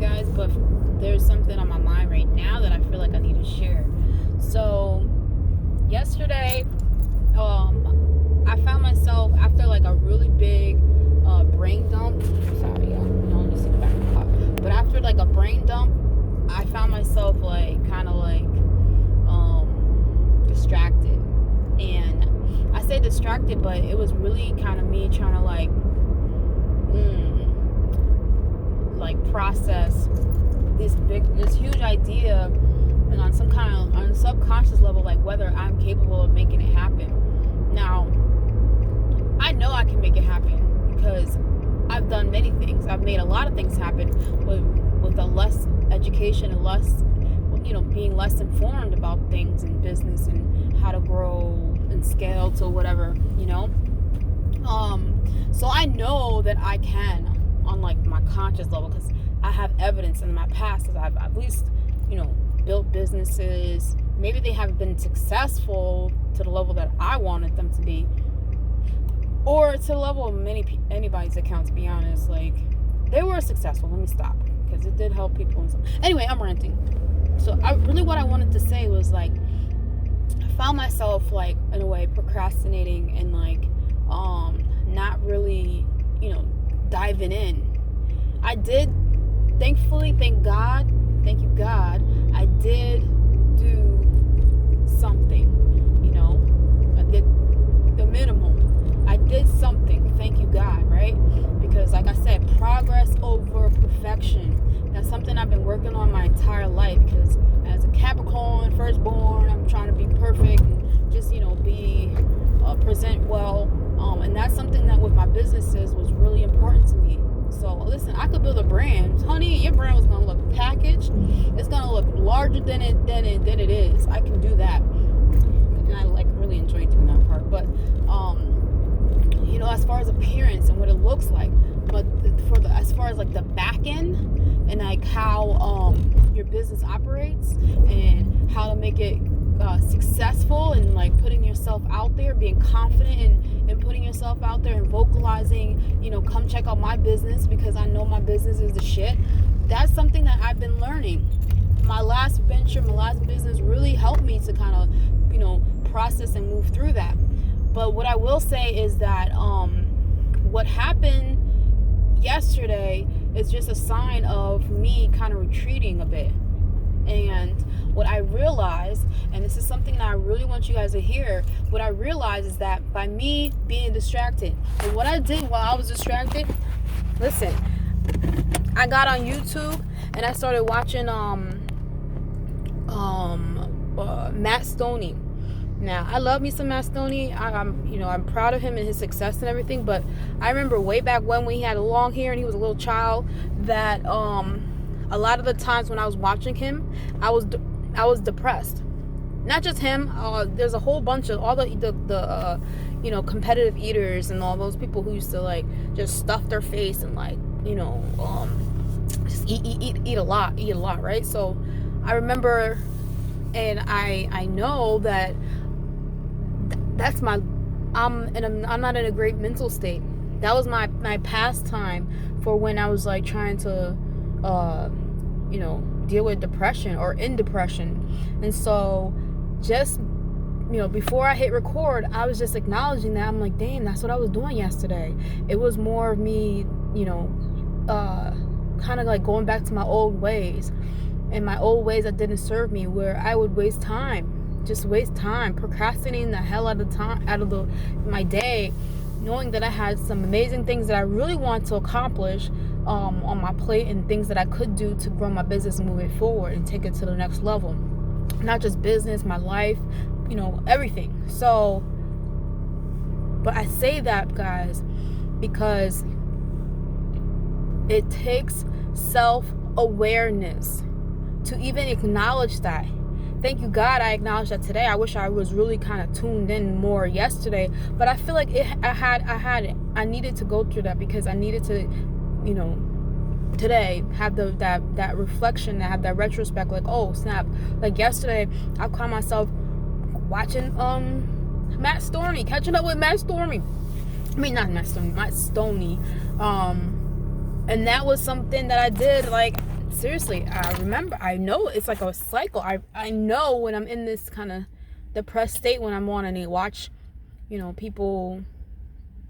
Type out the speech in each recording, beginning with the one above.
guys, but there's something on my mind right now that I feel like I need to share. So yesterday, I found myself after like a really big brain dump. Sorry, y'all. Let me sit back in the car. But after like a brain dump, I found myself like kind of like distracted. And I say distracted, but it was really kind of me trying to like process this huge idea, and on some kind of on a subconscious level, like whether I'm capable of making it happen. Now, I know I can make it happen because I've done many things. I've made a lot of things happen with a less education and less, being less informed about things in business and how to grow and scale to whatever, So I know that I can on like my conscious level because I have evidence in my past that I've at least, built businesses. Maybe they haven't been successful to the level that I wanted them to be, or to the level of anybody's account, to be honest. Like, they were successful. Let me stop, because it did help people and stuff. Anyway, I'm ranting. So what I wanted to say was like, I found myself like in a way procrastinating and like not really diving in. I did, thankfully, thank you God, I did do something. I did the minimum. I did something, thank you God, right? Because like I said, progress over perfection. That's something I've been working on my entire life, because as a Capricorn, firstborn, I'm trying to be perfect and just, present well. And that's something that with my businesses was really important to me. So listen, I could build a brand. Honey, your brand was gonna look packaged. It's gonna look larger than it is. I can do that. And I like really enjoy doing that part. But as far as appearance and what it looks like, but as far as like the back end and like how your business operates and how to make it successful, and like putting yourself out there, being confident in putting yourself out there and vocalizing, come check out my business because I know my business is the shit. That's something that I've been learning. My last business really helped me to kind of, process and move through that. But what I will say is that what happened yesterday is just a sign of me kind of retreating a bit. And what I realized, and this is something that I really want you guys to hear, what I realized is that by me being distracted, and what I did while I was distracted, listen, I got on YouTube and I started watching Matt Stoney. Now, I love me some Matt Stoney. I'm proud of him and his success and everything, but I remember way back when he had long hair and he was a little child, that a lot of the times when I was watching him, I was depressed. Not just him. There's a whole bunch of all the competitive eaters and all those people who used to like just stuff their face and like just eat a lot, right? So I remember, and I know that that's my I'm not in a great mental state. That was my pastime for when I was like trying to deal with depression or in depression. And so just before I hit record, I was just acknowledging that. I'm like, damn, that's what I was doing yesterday. It was more of me kind of like going back to my old ways, and my old ways that didn't serve me, where I would waste time, procrastinating the hell out of my day, knowing that I had some amazing things that I really want to accomplish on my plate, and things that I could do to grow my business and move it forward and take it to the next level. Not just business, my life, everything. So, but I say that, guys, because it takes self-awareness to even acknowledge that. Thank you God, I acknowledged that today. I wish I was really kind of tuned in more yesterday, but I feel like I needed to go through that, because I needed to, today have that reflection, have that retrospect, like, oh snap, like yesterday I caught myself watching Matt Stoney, catching up with Matt Stoney. Matt Stoney. And that was something that I did like seriously, I know it's like a cycle. I know when I'm in this kind of depressed state, when I'm on and I watch, people,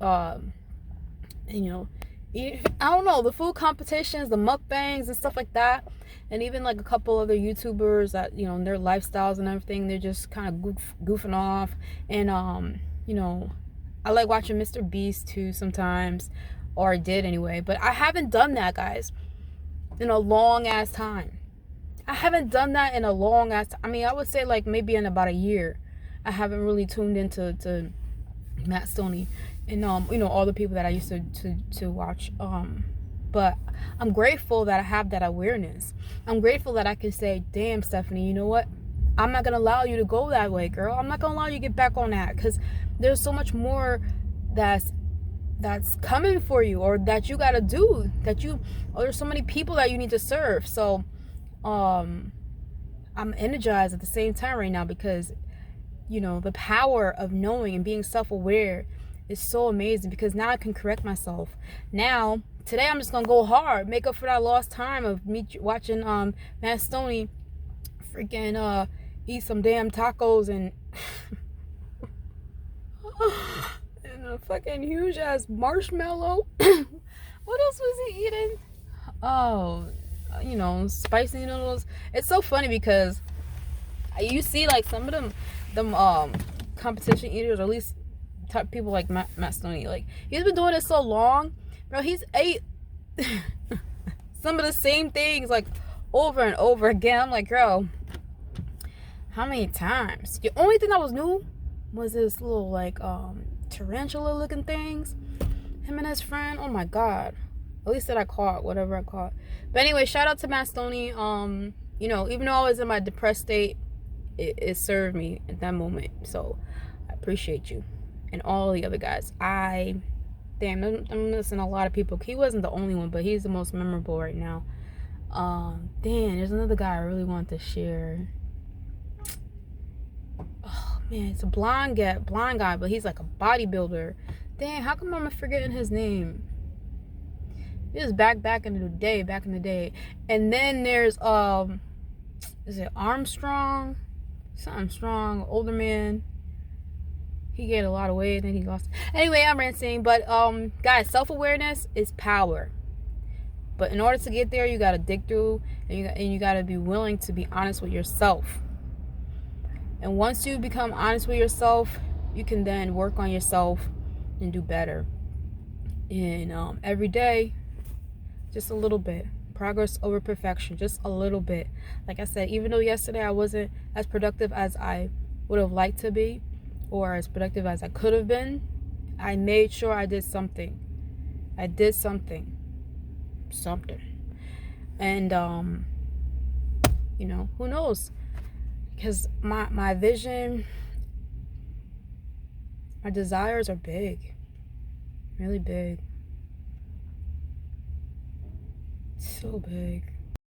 you know, I don't know, the food competitions, the mukbangs and stuff like that, and even like a couple other YouTubers that, their lifestyles and everything, they're just kind of goofing off. And I like watching Mr. Beast too sometimes, or I did anyway, but I haven't done that, guys, in a long ass time. I haven't done that in a long ass time. I mean, I would say like maybe in about a year. I haven't really tuned into Matt Stoney and all the people that I used to watch. But I'm grateful that I have that awareness. I'm grateful that I can say, damn, Stephanie, you know what? I'm not gonna allow you to go that way, girl. I'm not gonna allow you to get back on that, because there's so much more that's coming for you, or that you gotta do, there's so many people that you need to serve. So I'm energized at the same time right now, because the power of knowing and being self-aware is so amazing, because now I can correct myself. Now today I'm just gonna go hard, make up for that lost time of me watching Matt Stoney freaking eat some damn tacos and and a fucking huge ass marshmallow. What else was he eating? Oh, spicy noodles. It's so funny because you see like some of them competition eaters, or at least type people like Matt Stoney, like he's been doing it so long, bro. He's ate some of the same things like over and over again. I'm like, girl, how many times? The only thing that was new was this little like tarantula looking things. Him and his friend. Oh my god. At least that I caught whatever I caught. But anyway, shout out to Matt Stoney. Even though I was in my depressed state, it served me at that moment. So I appreciate you and all the other guys. I'm missing a lot of people. He wasn't the only one, but he's the most memorable right now. There's another guy I really want to share. Oh man, it's a blind guy, but he's like a bodybuilder. Dang, how come I'm forgetting his name? It was back in the day. And then there's is it Armstrong? Something strong, older man. He gained a lot of weight and then he lost. Anyway, I'm ranting, but guys, self-awareness is power. But in order to get there, you gotta dig through, and you gotta be willing to be honest with yourself. And once you become honest with yourself, you can then work on yourself and do better. And every day, just a little bit. Progress over perfection, just a little bit. Like I said, even though yesterday I wasn't as productive as I would have liked to be, or as productive as I could have been, I made sure I did something. And who knows? Because my vision, my desires are big, really big, so big.